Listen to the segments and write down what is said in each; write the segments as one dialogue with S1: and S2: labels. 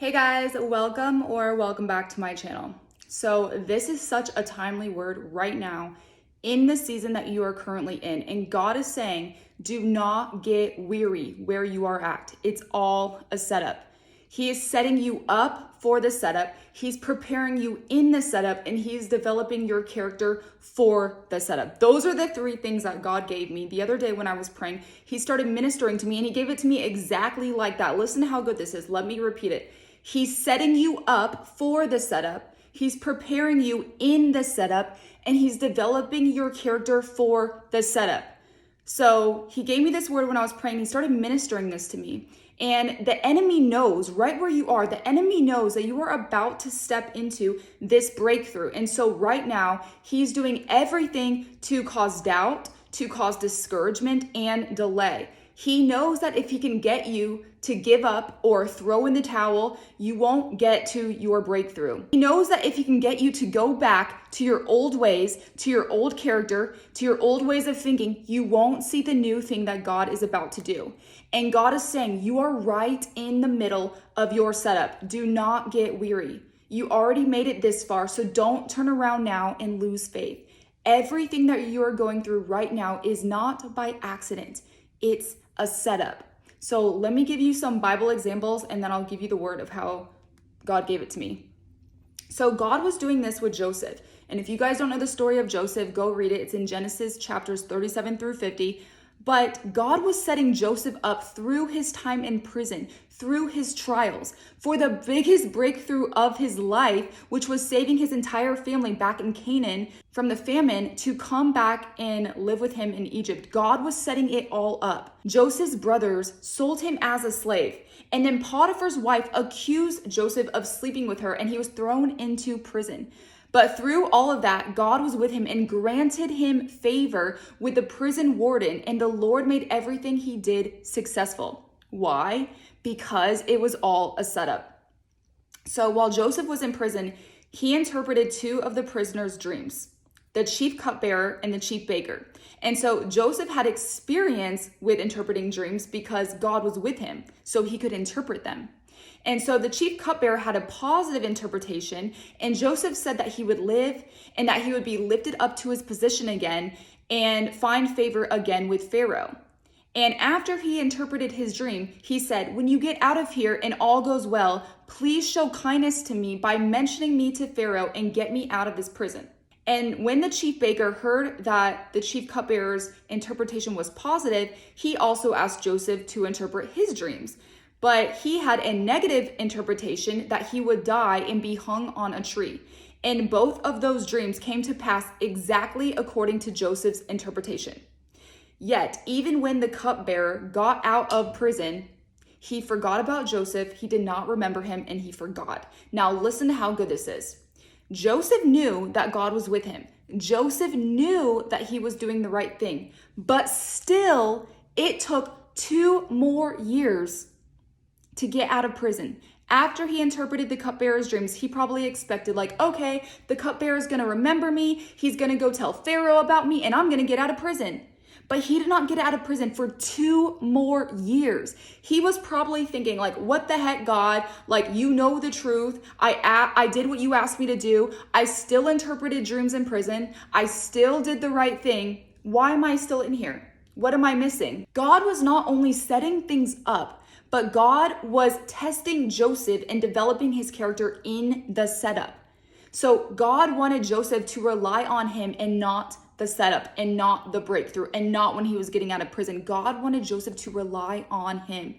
S1: Hey guys, welcome back to my channel. So this is such a timely word right now in the season that you are currently in. And God is saying, do not get weary where you are at. It's all a setup. He is setting you up for the setup. He's preparing you in the setup, and he's developing your character for the setup. Those are the three things that God gave me the other day when I was praying. He started ministering to me, and he gave it to me exactly like that. Listen to how good this is. Let me repeat it. He's setting you up for the setup. He's preparing you in the setup, and he's developing your character for the setup. So he gave me this word when I was praying. He started ministering this to me. And the enemy knows right where you are. The enemy knows that you are about to step into this breakthrough. And so right now, he's doing everything to cause doubt, to cause discouragement and delay. He knows that if he can get you to give up or throw in the towel, you won't get to your breakthrough. He knows that if he can get you to go back to your old ways, to your old character, to your old ways of thinking, you won't see the new thing that God is about to do. And God is saying, you are right in the middle of your setup. Do not get weary. You already made it this far, so don't turn around now and lose faith. Everything that you are going through right now is not by accident. It's a setup. So let me give you some Bible examples, and then I'll give you the word of how God gave it to me. So God was doing this with Joseph. And if you guys don't know the story of Joseph, go read it. It's in Genesis chapters 37 through 50. But God was setting Joseph up through his time in prison, through his trials, for the biggest breakthrough of his life, which was saving his entire family back in Canaan from the famine to come back and live with him in Egypt. God was setting it all up. Joseph's brothers sold him as a slave, and then Potiphar's wife accused Joseph of sleeping with her, and he was thrown into prison. But through all of that, God was with him and granted him favor with the prison warden, and the Lord made everything he did successful. Why? Because it was all a setup. So while Joseph was in prison, he interpreted two of the prisoners' dreams, the chief cupbearer and the chief baker. And so Joseph had experience with interpreting dreams because God was with him, so he could interpret them. And so the chief cupbearer had a positive interpretation, and Joseph said that he would live and that he would be lifted up to his position again and find favor again with Pharaoh. And after he interpreted his dream, he said, when you get out of here and all goes well, please show kindness to me by mentioning me to Pharaoh and get me out of this prison. And when the chief baker heard that the chief cupbearer's interpretation was positive, he also asked Joseph to interpret his dreams. But he had a negative interpretation that he would die and be hung on a tree. And both of those dreams came to pass exactly according to Joseph's interpretation. Yet, even when the cupbearer got out of prison, he forgot about Joseph, he did not remember him, and he forgot. Now listen to how good this is. Joseph knew that God was with him. Joseph knew that he was doing the right thing. But still, it took 2 more years to get out of prison. After he interpreted the cupbearer's dreams, he probably expected okay, the cupbearer's gonna remember me, he's gonna go tell Pharaoh about me, and I'm gonna get out of prison. But he did not get out of prison for 2 more years. He was probably thinking what the heck, God? You know the truth. I did what you asked me to do. I still interpreted dreams in prison. I still did the right thing. Why am I still in here? What am I missing? God was not only setting things up, but God was testing Joseph and developing his character in the setup. So God wanted Joseph to rely on him and not the setup and not the breakthrough and not when he was getting out of prison. God wanted Joseph to rely on him.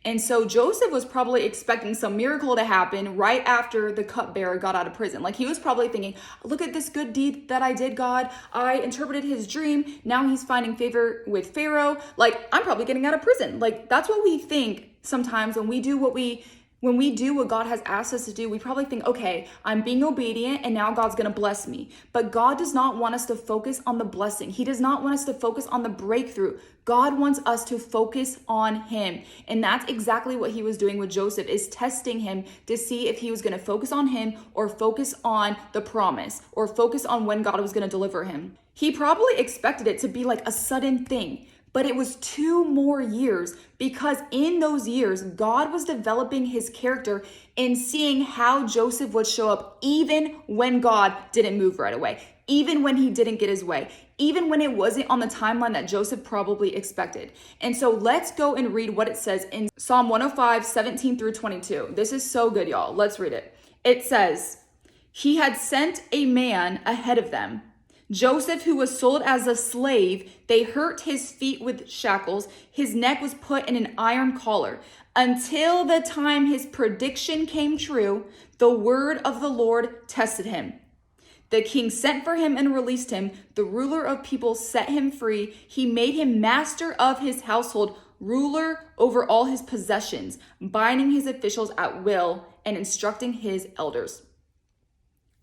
S1: And so Joseph was probably expecting some miracle to happen right after the cupbearer got out of prison. He was probably thinking, look at this good deed that I did, God. I interpreted his dream. Now he's finding favor with Pharaoh. I'm probably getting out of prison. That's what we think sometimes when we do what God has asked us to do. We probably think, okay, I'm being obedient and now God's going to bless me. But God does not want us to focus on the blessing. He does not want us to focus on the breakthrough. God wants us to focus on him. And that's exactly what he was doing with Joseph, is testing him to see if he was going to focus on him or focus on the promise or focus on when God was going to deliver him. He probably expected it to be a sudden thing. But it was 2 more years because in those years, God was developing his character and seeing how Joseph would show up even when God didn't move right away, even when he didn't get his way, even when it wasn't on the timeline that Joseph probably expected. And so let's go and read what it says in Psalm 105, 17 through 22. This is so good, y'all. Let's read it. It says, "He had sent a man ahead of them, Joseph, who was sold as a slave. They hurt his feet with shackles. His neck was put in an iron collar. Until the time his prediction came true, the word of the Lord tested him. The king sent for him and released him. The ruler of people set him free. He made him master of his household, ruler over all his possessions, binding his officials at will and instructing his elders."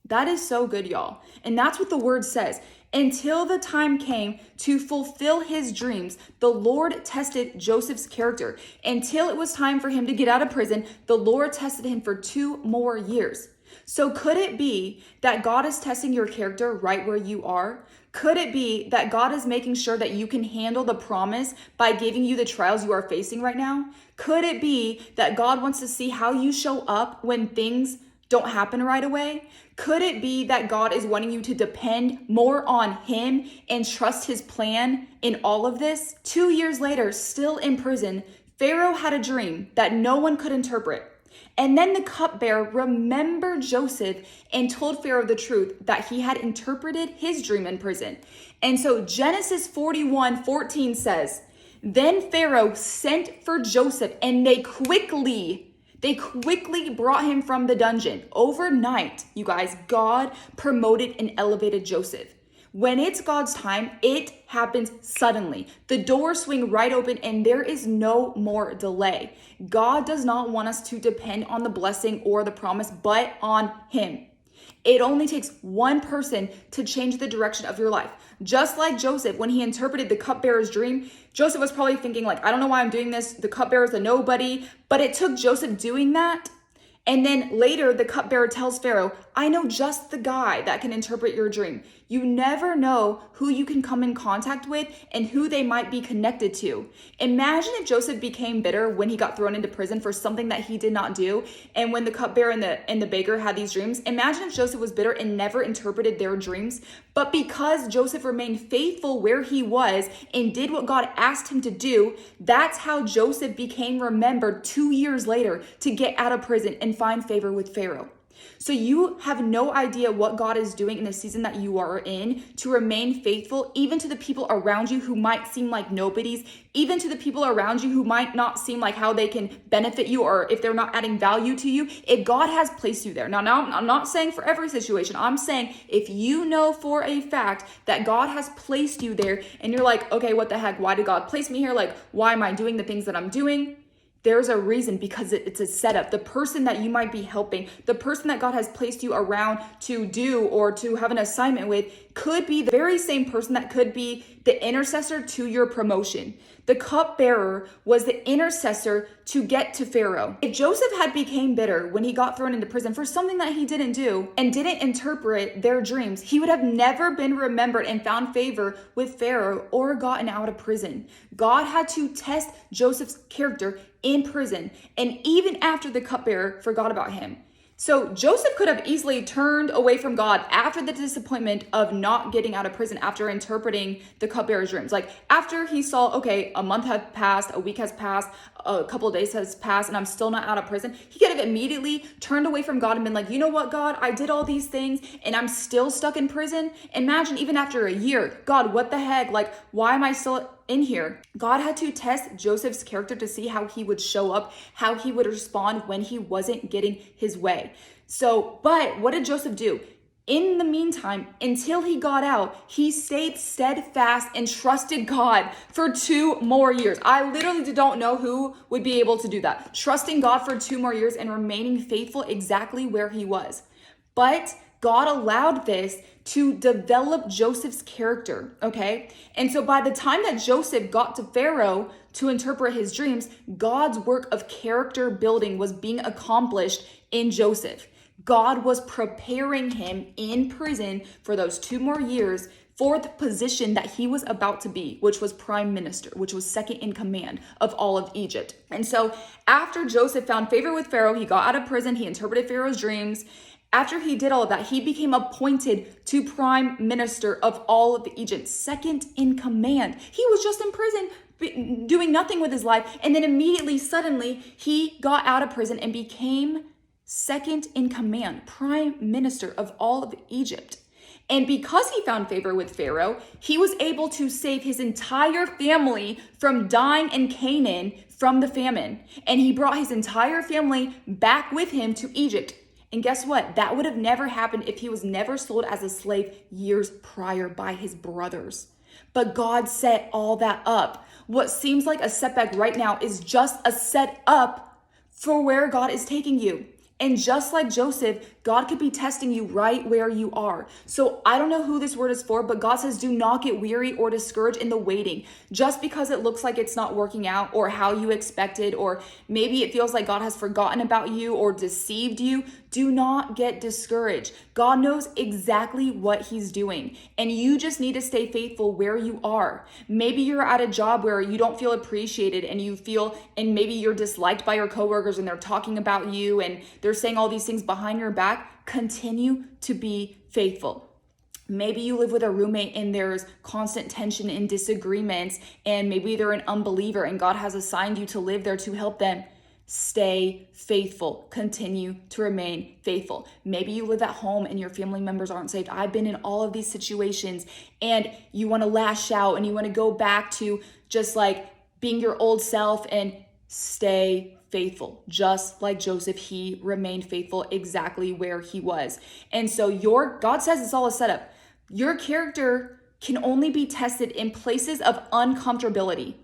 S1: That is so good, y'all. And that's what the word says. Until the time came to fulfill his dreams, the Lord tested Joseph's character. Until it was time for him to get out of prison, the Lord tested him for 2 more years. So could it be that God is testing your character right where you are? Could it be that God is making sure that you can handle the promise by giving you the trials you are facing right now? Could it be that God wants to see how you show up when things don't happen right away? Could it be that God is wanting you to depend more on him and trust his plan in all of this? 2 years later, still in prison, Pharaoh had a dream that no one could interpret. And then the cupbearer remembered Joseph and told Pharaoh the truth that he had interpreted his dream in prison. And so Genesis 41:14 says, "Then Pharaoh sent for Joseph and they quickly brought him from the dungeon." Overnight, you guys, God promoted and elevated Joseph. When it's God's time, it happens suddenly. The doors swing right open and there is no more delay. God does not want us to depend on the blessing or the promise, but on him. It only takes one person to change the direction of your life. Just like Joseph, when he interpreted the cupbearer's dream, Joseph was probably thinking like, I don't know why I'm doing this. The cupbearer's a nobody. But it took Joseph doing that. And then later, the cupbearer tells Pharaoh, "I know just the guy that can interpret your dream." You never know who you can come in contact with and who they might be connected to. Imagine if Joseph became bitter when he got thrown into prison for something that he did not do. And when the cupbearer and the baker had these dreams, imagine if Joseph was bitter and never interpreted their dreams. But because Joseph remained faithful where he was and did what God asked him to do, that's how Joseph became remembered 2 years later to get out of prison and find favor with Pharaoh. So you have no idea what God is doing in the season that you are in to remain faithful, even to the people around you who might seem like nobodies, even to the people around you who might not seem like how they can benefit you or if they're not adding value to you. If God has placed you there. Now, I'm not saying for every situation. I'm saying if you know for a fact that God has placed you there and you're like, okay, what the heck? Why did God place me here? Like, why am I doing the things that I'm doing? There's a reason, because it's a setup. The person that you might be helping, the person that God has placed you around to do or to have an assignment with could be the very same person that could be the intercessor to your promotion. The cupbearer was the intercessor to get to Pharaoh. If Joseph had became bitter when he got thrown into prison for something that he didn't do and didn't interpret their dreams, he would have never been remembered and found favor with Pharaoh or gotten out of prison. God had to test Joseph's character in prison, and even after the cupbearer forgot about him. So Joseph could have easily turned away from God after the disappointment of not getting out of prison, after interpreting the cupbearer's dreams. Like after he saw, okay, a month has passed, a week has passed, a couple of days has passed, and I'm still not out of prison. He could have immediately turned away from God and been like, you know what, God, I did all these things and I'm still stuck in prison. Imagine even after a year, God, what the heck? Like, why am I still in here? God had to test Joseph's character to see how he would show up, how he would respond when he wasn't getting his way. So, but what did Joseph do? In the meantime, until he got out, he stayed steadfast and trusted God for 2 more years. I literally don't know who would be able to do that. Trusting God for 2 more years and remaining faithful exactly where he was. But God allowed this to develop Joseph's character, okay? And so by the time that Joseph got to Pharaoh to interpret his dreams, God's work of character building was being accomplished in Joseph. God was preparing him in prison for those 2 more years for the position that he was about to be, which was prime minister, which was second in command of all of Egypt. And so after Joseph found favor with Pharaoh, he got out of prison, he interpreted Pharaoh's dreams. After he did all of that, he became appointed to prime minister of all of Egypt, second in command. He was just in prison, doing nothing with his life. And then immediately, suddenly, he got out of prison and became second in command, prime minister of all of Egypt. And because he found favor with Pharaoh, he was able to save his entire family from dying in Canaan from the famine. And he brought his entire family back with him to Egypt. And guess what? That would have never happened if he was never sold as a slave years prior by his brothers. But God set all that up. What seems like a setback right now is just a setup for where God is taking you. And just like Joseph, God could be testing you right where you are. So I don't know who this word is for, but God says, do not get weary or discouraged in the waiting. Just because it looks like it's not working out or how you expected, or maybe it feels like God has forgotten about you or deceived you, do not get discouraged. God knows exactly what he's doing, and you just need to stay faithful where you are. Maybe you're at a job where you don't feel appreciated and maybe you're disliked by your coworkers and they're talking about you and they're saying all these things behind your back. Continue to be faithful. Maybe you live with a roommate and there's constant tension and disagreements, and maybe they're an unbeliever and God has assigned you to live there to help them. Stay faithful. Continue to remain faithful. Maybe you live at home and your family members aren't saved. I've been in all of these situations, and you want to lash out and you want to go back to just like being your old self, and stay faithful. Just like Joseph, he remained faithful exactly where he was. And so God says it's all a setup. Your character can only be tested in places of uncomfortability.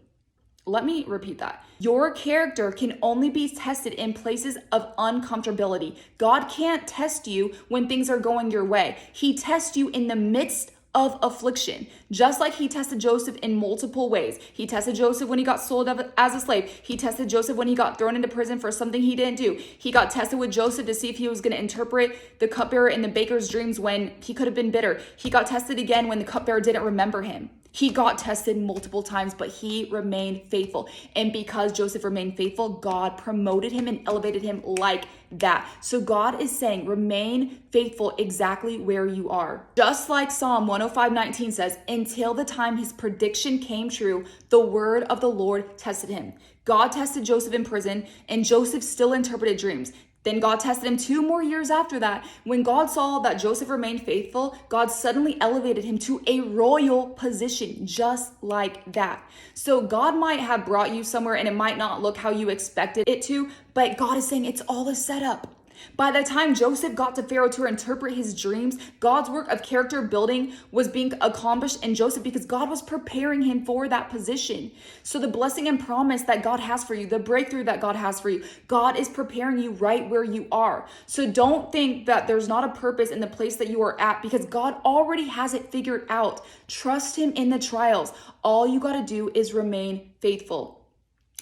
S1: Let me repeat that. Your character can only be tested in places of uncomfortability. God can't test you when things are going your way. He tests you in the midst of affliction, just like he tested Joseph in multiple ways. He tested Joseph when he got sold as a slave. He tested Joseph when he got thrown into prison for something he didn't do. He got tested with Joseph to see if he was going to interpret the cupbearer in the baker's dreams when he could have been bitter. He got tested again when the cupbearer didn't remember him. He got tested multiple times, but he remained faithful. And because Joseph remained faithful, God promoted him and elevated him like that. So God is saying, remain faithful exactly where you are. Just like Psalm 105:19 says, until the time his prediction came true, the word of the Lord tested him. God tested Joseph in prison, and Joseph still interpreted dreams. Then God tested him 2 more years after that. When God saw that Joseph remained faithful, God suddenly elevated him to a royal position, just like that. So God might have brought you somewhere and it might not look how you expected it to, but God is saying it's all a setup. By the time Joseph got to Pharaoh to interpret his dreams, God's work of character building was being accomplished in Joseph because God was preparing him for that position. So the blessing and promise that God has for you, the breakthrough that God has for you, God is preparing you right where you are. So don't think that there's not a purpose in the place that you are at, because God already has it figured out. Trust him in the trials. All you got to do is remain faithful.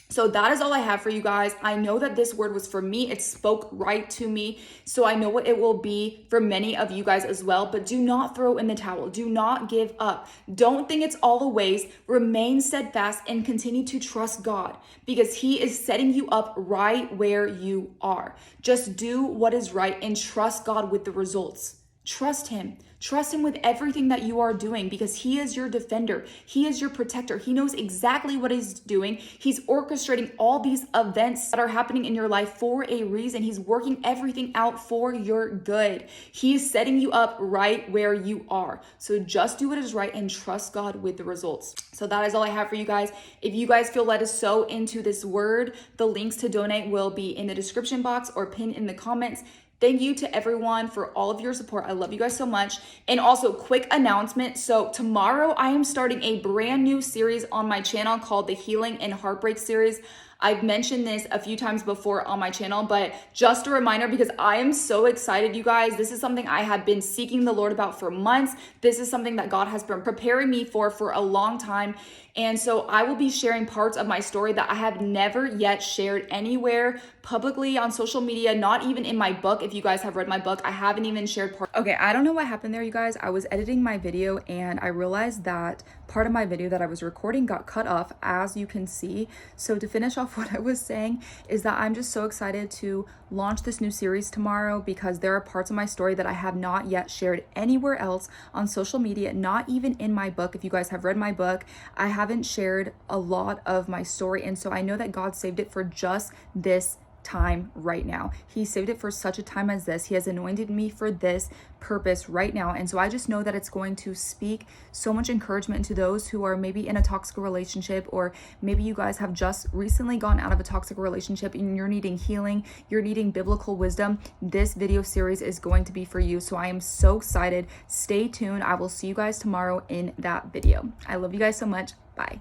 S1: So that is all I have for you guys. I know that this word was for me. It spoke right to me. So I know what it will be for many of you guys as well. But do not throw in the towel. Do not give up. Don't think it's all a waste. Remain steadfast and continue to trust God, because he is setting you up right where you are. Just do what is right and trust God with the results. Trust him. Trust him with everything that you are doing, because he is your defender. He is your protector. He knows exactly what he's doing. He's orchestrating all these events that are happening in your life for a reason. He's working everything out for your good. He is setting you up right where you are. So just do what is right and trust God with the results. So that is all I have for you guys. If you guys feel led to sow into this word, the links to donate will be in the description box or pinned in the comments. Thank you to everyone for all of your support. I love you guys so much. And also, quick announcement. So tomorrow I am starting a brand new series on my channel called the Healing and Heartbreak series. I've mentioned this a few times before on my channel, but just a reminder, because I am so excited, you guys. This is something I have been seeking the Lord about for months. This is something that God has been preparing me for a long time. And so I will be sharing parts of my story that I have never yet shared anywhere publicly on social media, not even in my book. If you guys have read my book, I haven't even shared part. Okay, I don't know what happened there, you guys. I was editing my video and I realized that part of my video that I was recording got cut off, as you can see. So to finish off what I was saying is that I'm just so excited to launch this new series tomorrow, because there are parts of my story that I have not yet shared anywhere else on social media, not even in my book. If you guys have read my book, I haven't shared a lot of my story. And so I know that God saved it for just this time right now. He saved it for such a time as this. He has anointed me for this purpose right now. And so I just know that it's going to speak so much encouragement to those who are maybe in a toxic relationship, or maybe you guys have just recently gone out of a toxic relationship and you're needing healing, you're needing biblical wisdom. This video series is going to be for you. So I am so excited. Stay tuned. I will see you guys tomorrow in that video. I love you guys so much. Bye.